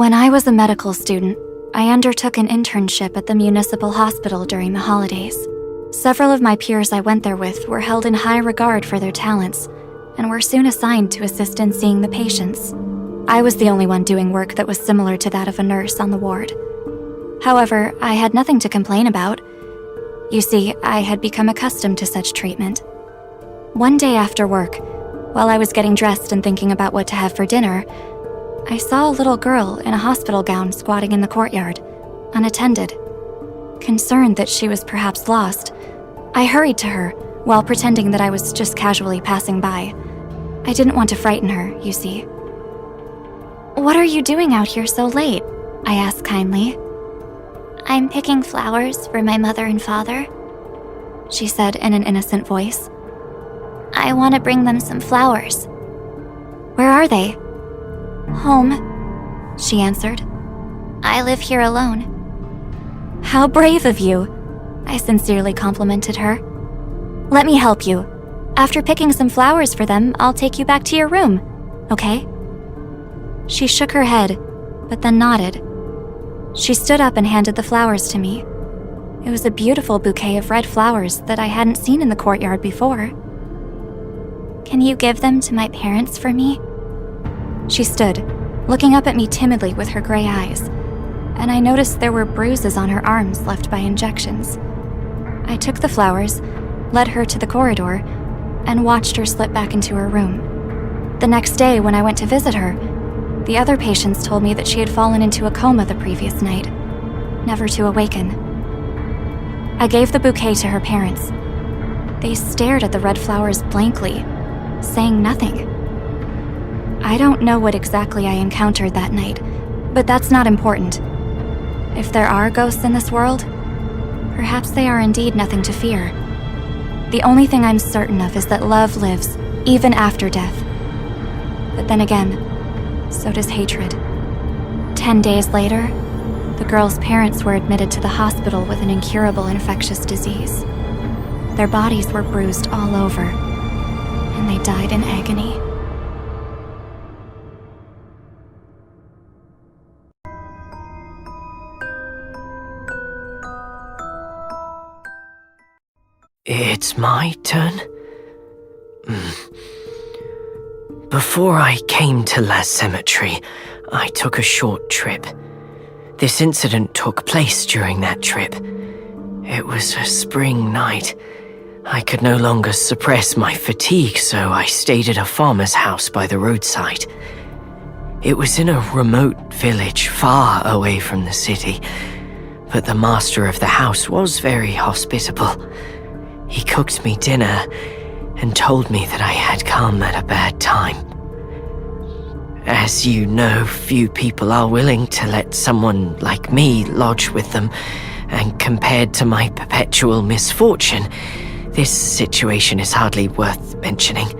When I was a medical student, I undertook an internship at the municipal hospital during the holidays. Several of my peers I went there with were held in high regard for their talents and were soon assigned to assist in seeing the patients. I was the only one doing work that was similar to that of a nurse on the ward. However, I had nothing to complain about. You see, I had become accustomed to such treatment. One day after work, while I was getting dressed and thinking about what to have for dinner, I saw a little girl in a hospital gown squatting in the courtyard, unattended. Concerned that she was perhaps lost, I hurried to her while pretending that I was just casually passing by. I didn't want to frighten her, you see. "What are you doing out here so late?" I asked kindly. "I'm picking flowers for my mother and father," she said in an innocent voice. "I want to bring them some flowers." "Where are they?" "Home," she answered. "I live here alone." "How brave of you," I sincerely complimented her. "Let me help you. After picking some flowers for them, I'll take you back to your room, okay?" She shook her head, but then nodded. She stood up and handed the flowers to me. It was a beautiful bouquet of red flowers that I hadn't seen in the courtyard before. "Can you give them to my parents for me?" She stood, looking up at me timidly with her gray eyes, and I noticed there were bruises on her arms left by injections. I took the flowers, led her to the corridor, and watched her slip back into her room. The next day, when I went to visit her, the other patients told me that she had fallen into a coma the previous night, never to awaken. I gave the bouquet to her parents. They stared at the red flowers blankly, saying nothing. I don't know what exactly I encountered that night, but that's not important. If there are ghosts in this world, perhaps they are indeed nothing to fear. The only thing I'm certain of is that love lives, even after death. But then again, so does hatred. 10 days later, the girl's parents were admitted to the hospital with an incurable infectious disease. Their bodies were bruised all over, and they died in agony. It's my turn? Before I came to La Cemetery, I took a short trip. This incident took place during that trip. It was a spring night. I could no longer suppress my fatigue, so I stayed at a farmer's house by the roadside. It was in a remote village far away from the city, but the master of the house was very hospitable. He cooked me dinner and told me that I had come at a bad time. As you know, few people are willing to let someone like me lodge with them, and compared to my perpetual misfortune, this situation is hardly worth mentioning.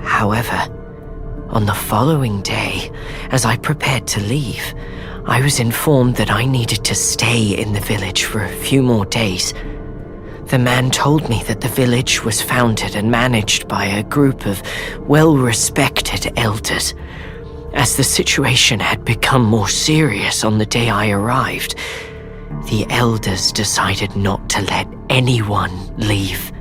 However, on the following day, as I prepared to leave, I was informed that I needed to stay in the village for a few more days. The man told me that the village was founded and managed by a group of well-respected elders. As the situation had become more serious on the day I arrived, the elders decided not to let anyone leave.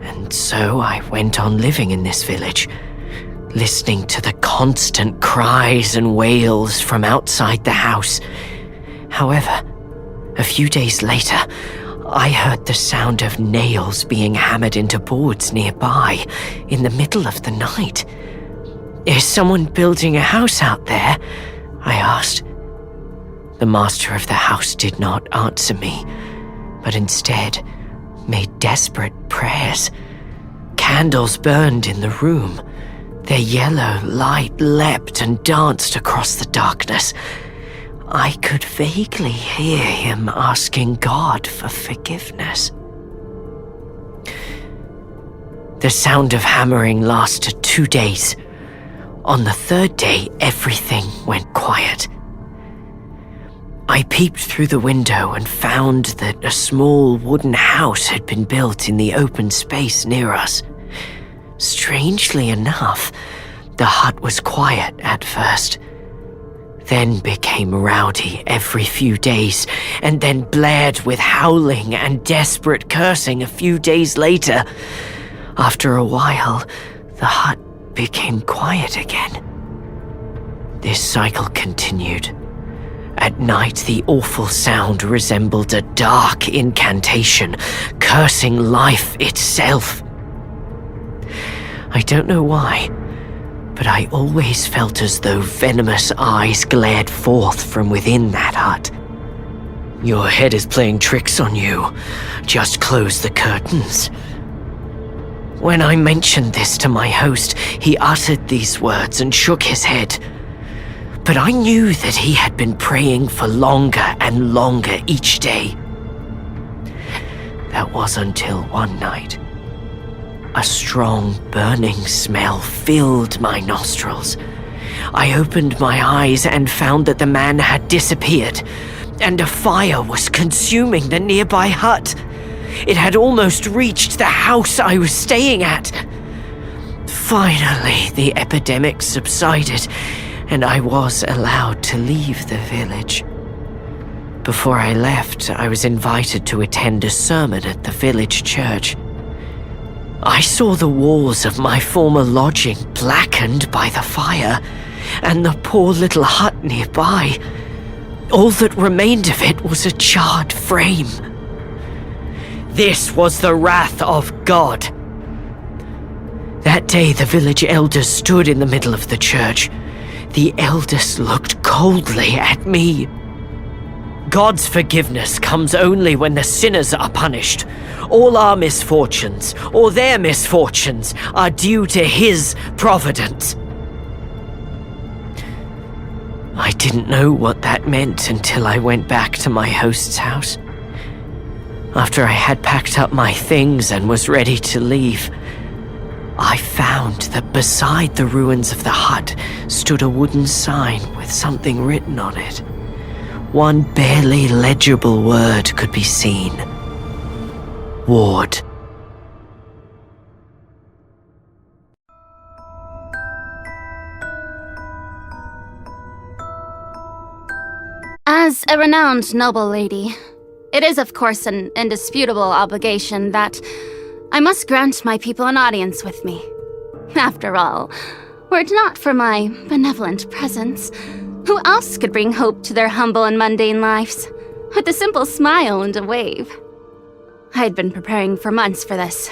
And so I went on living in this village, listening to the constant cries and wails from outside the house. However, a few days later, I heard the sound of nails being hammered into boards nearby in the middle of the night. "Is someone building a house out there?" I asked. The master of the house did not answer me, but instead made desperate prayers. Candles burned in the room. Their yellow light leapt and danced across the darkness. I could vaguely hear him asking God for forgiveness. The sound of hammering lasted 2 days. On the third day, everything went quiet. I peeped through the window and found that a small wooden house had been built in the open space near us. Strangely enough, the hut was quiet at first, then became rowdy every few days, and then blared with howling and desperate cursing a few days later. After a while, the hut became quiet again. This cycle continued. At night, the awful sound resembled a dark incantation, cursing life itself. I don't know why, but I always felt as though venomous eyes glared forth from within that hut. "Your head is playing tricks on you. Just close the curtains." When I mentioned this to my host, he uttered these words and shook his head. But I knew that he had been praying for longer and longer each day. That was until one night. A strong, burning smell filled my nostrils. I opened my eyes and found that the man had disappeared, and a fire was consuming the nearby hut. It had almost reached the house I was staying at. Finally, the epidemic subsided, and I was allowed to leave the village. Before I left, I was invited to attend a sermon at the village church. I saw the walls of my former lodging blackened by the fire, and the poor little hut nearby. All that remained of it was a charred frame. This was the wrath of God. That day, the village elders stood in the middle of the church. The elders looked coldly at me. God's forgiveness comes only when the sinners are punished. All our misfortunes, or their misfortunes, are due to His providence. I didn't know what that meant until I went back to my host's house. After I had packed up my things and was ready to leave, I found that beside the ruins of the hut stood a wooden sign with something written on it. One barely legible word could be seen. Ward. As a renowned noble lady, it is of course an indisputable obligation that I must grant my people an audience with me. After all, were it not for my benevolent presence, who else could bring hope to their humble and mundane lives with a simple smile and a wave? I had been preparing for months for this.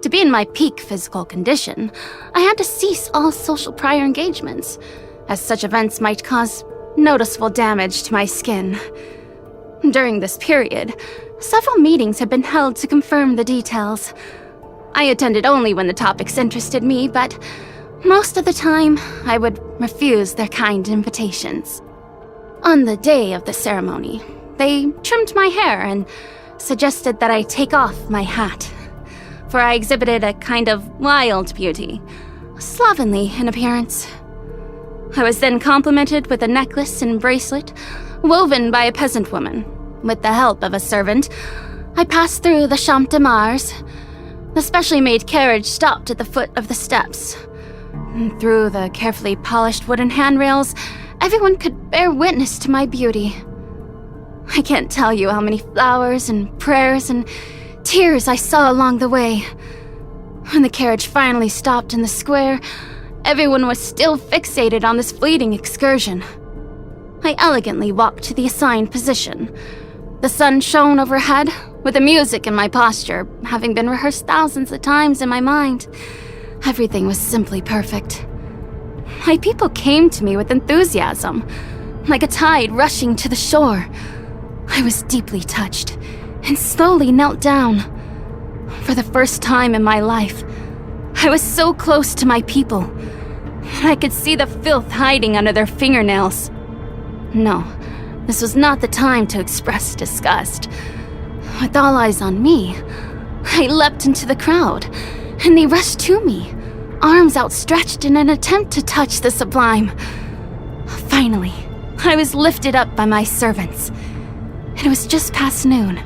To be in my peak physical condition, I had to cease all social prior engagements, as such events might cause noticeable damage to my skin. During this period, several meetings had been held to confirm the details. I attended only when the topics interested me, but most of the time, I would refuse their kind invitations. On the day of the ceremony, they trimmed my hair and suggested that I take off my hat, for I exhibited a kind of wild beauty, slovenly in appearance. I was then complimented with a necklace and bracelet woven by a peasant woman. With the help of a servant, I passed through the Champ de Mars. The specially made carriage stopped at the foot of the steps. Through the carefully polished wooden handrails, everyone could bear witness to my beauty. I can't tell you how many flowers and prayers and tears I saw along the way. When the carriage finally stopped in the square, everyone was still fixated on this fleeting excursion. I elegantly walked to the assigned position. The sun shone overhead, with the music and my posture having been rehearsed thousands of times in my mind. Everything was simply perfect. My people came to me with enthusiasm, like a tide rushing to the shore. I was deeply touched and slowly knelt down. For the first time in my life, I was so close to my people that I could see the filth hiding under their fingernails. No, this was not the time to express disgust. With all eyes on me, I leapt into the crowd, and they rushed to me, arms outstretched in an attempt to touch the sublime. Finally, I was lifted up by my servants. It was just past noon,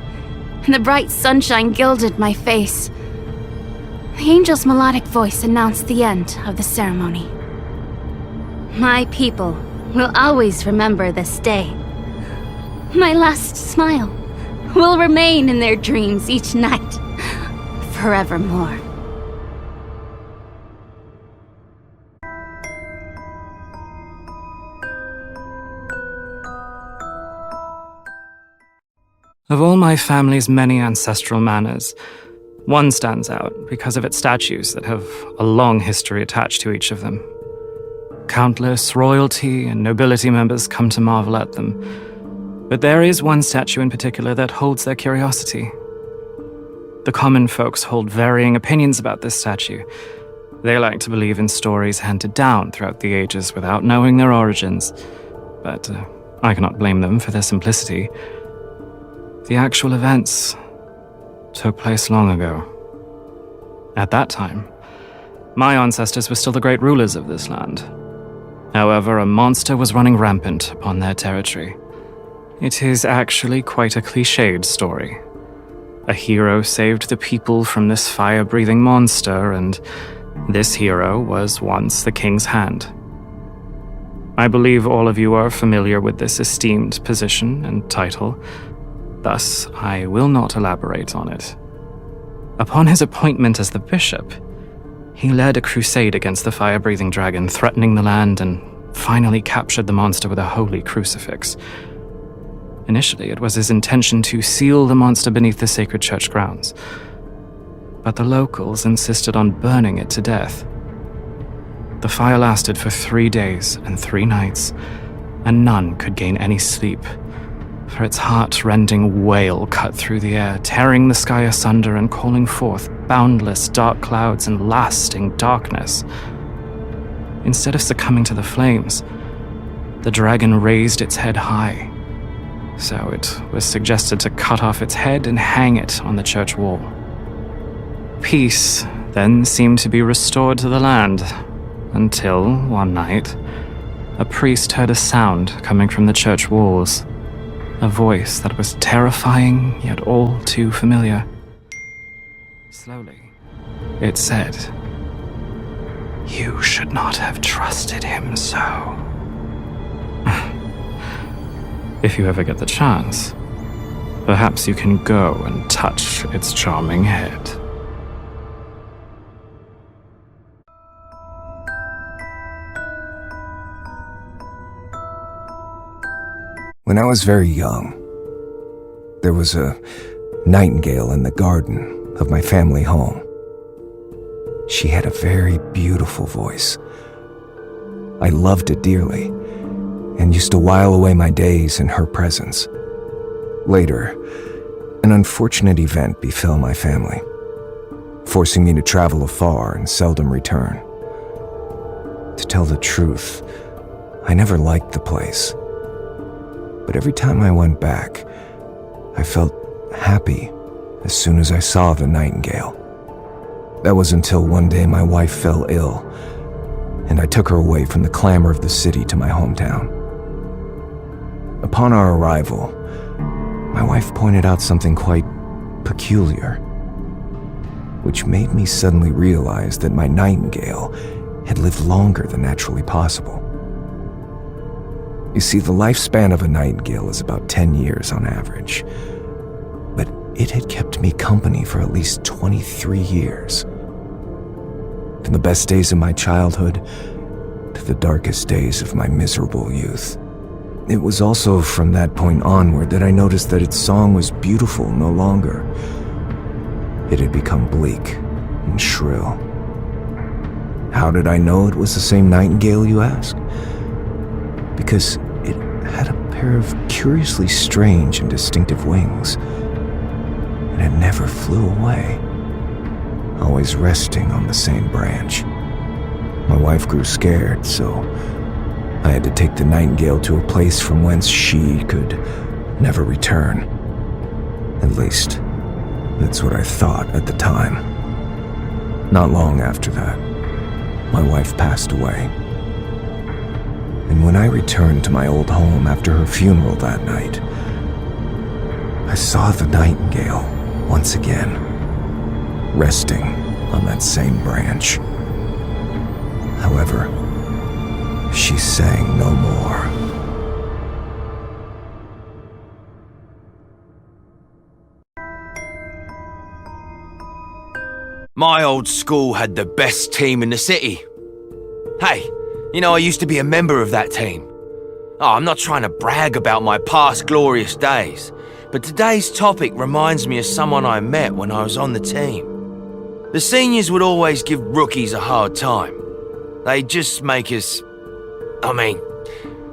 and the bright sunshine gilded my face. The angel's melodic voice announced the end of the ceremony. My people will always remember this day. My last smile will remain in their dreams each night, forevermore. Of all my family's many ancestral manors, one stands out because of its statues that have a long history attached to each of them. Countless royalty and nobility members come to marvel at them, but there is one statue in particular that holds their curiosity. The common folks hold varying opinions about this statue. They like to believe in stories handed down throughout the ages without knowing their origins, but I cannot blame them for their simplicity. The actual events took place long ago. At that time, my ancestors were still the great rulers of this land. However, a monster was running rampant upon their territory. It is actually quite a cliched story. A hero saved the people from this fire-breathing monster, and this hero was once the king's hand. I believe all of you are familiar with this esteemed position and title. Thus, I will not elaborate on it. Upon his appointment as the bishop, he led a crusade against the fire-breathing dragon, threatening the land, and finally captured the monster with a holy crucifix. Initially, it was his intention to seal the monster beneath the sacred church grounds, but the locals insisted on burning it to death. The fire lasted for 3 days and 3 nights, and none could gain any sleep, for its heart-rending wail cut through the air, tearing the sky asunder and calling forth boundless dark clouds and lasting darkness. Instead of succumbing to the flames, the dragon raised its head high, so it was suggested to cut off its head and hang it on the church wall. Peace then seemed to be restored to the land, until, one night, a priest heard a sound coming from the church walls. A voice that was terrifying, yet all too familiar. Slowly, it said, "You should not have trusted him so." If you ever get the chance, perhaps you can go and touch its charming head. When I was very young, there was a nightingale in the garden of my family home. She had a very beautiful voice. I loved it dearly and used to while away my days in her presence. Later, an unfortunate event befell my family, forcing me to travel afar and seldom return. To tell the truth, I never liked the place. But every time I went back, I felt happy as soon as I saw the nightingale. That was until one day my wife fell ill, and I took her away from the clamor of the city to my hometown. Upon our arrival, my wife pointed out something quite peculiar, which made me suddenly realize that my nightingale had lived longer than naturally possible. You see, the lifespan of a nightingale is about 10 years on average, but it had kept me company for at least 23 years. From the best days of my childhood to the darkest days of my miserable youth. It was also from that point onward that I noticed that its song was beautiful no longer. It had become bleak and shrill. How did I know it was the same nightingale, you ask? Because it had a pair of curiously strange and distinctive wings, and it never flew away, always resting on the same branch. My wife grew scared, so I had to take the nightingale to a place from whence she could never return. At least, that's what I thought at the time. Not long after that, my wife passed away. And when I returned to my old home after her funeral that night, I saw the nightingale once again, resting on that same branch. However, she sang no more. My old school had the best team in the city. Hey, you know, I used to be a member of that team. Oh, I'm not trying to brag about my past glorious days, but today's topic reminds me of someone I met when I was on the team. The seniors would always give rookies a hard time. They'd just make us...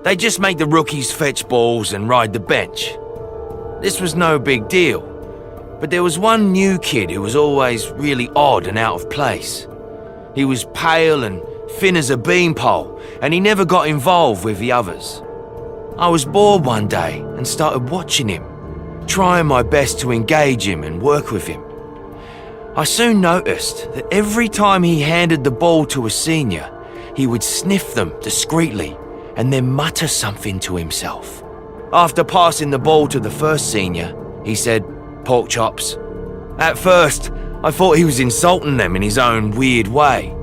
they'd just make the rookies fetch balls and ride the bench. This was no big deal, but there was one new kid who was always really odd and out of place. He was pale and thin as a beanpole, and he never got involved with the others. I was bored one day and started watching him, trying my best to engage him and work with him. I soon noticed that every time he handed the ball to a senior, he would sniff them discreetly and then mutter something to himself. After passing the ball to the first senior, he said, "Pork chops." At first, I thought he was insulting them in his own weird way.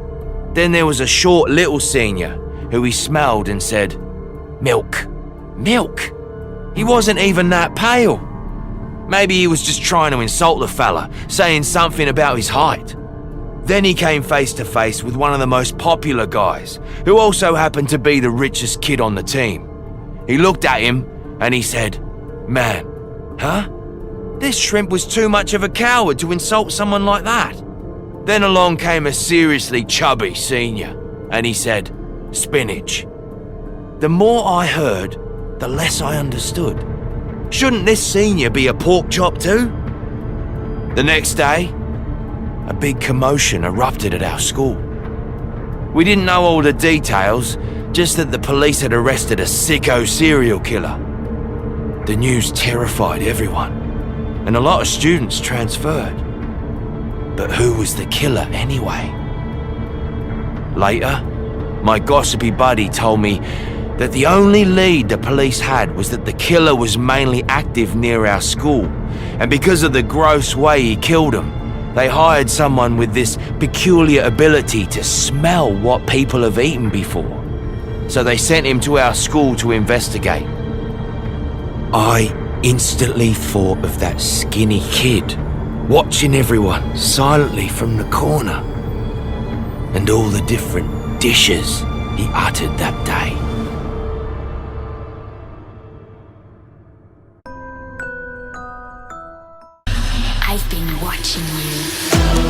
Then there was a short little senior who he smelled and said, "Milk. Milk." He wasn't even that pale. Maybe he was just trying to insult the fella, saying something about his height. Then he came face to face with one of the most popular guys, who also happened to be the richest kid on the team. He looked at him and he said, "Man, huh? This shrimp was too much of a coward to insult someone like that." Then along came a seriously chubby senior, and he said, "Spinach." The more I heard, the less I understood. Shouldn't this senior be a pork chop too? The next day, a big commotion erupted at our school. We didn't know all the details, just that the police had arrested a sicko serial killer. The news terrified everyone, and a lot of students transferred. But who was the killer anyway? Later, my gossipy buddy told me that the only lead the police had was that the killer was mainly active near our school, and because of the gross way he killed him, they hired someone with this peculiar ability to smell what people have eaten before. So they sent him to our school to investigate. I instantly thought of that skinny kid, watching everyone silently from the corner, and all the different dishes he uttered that day. I've been watching you.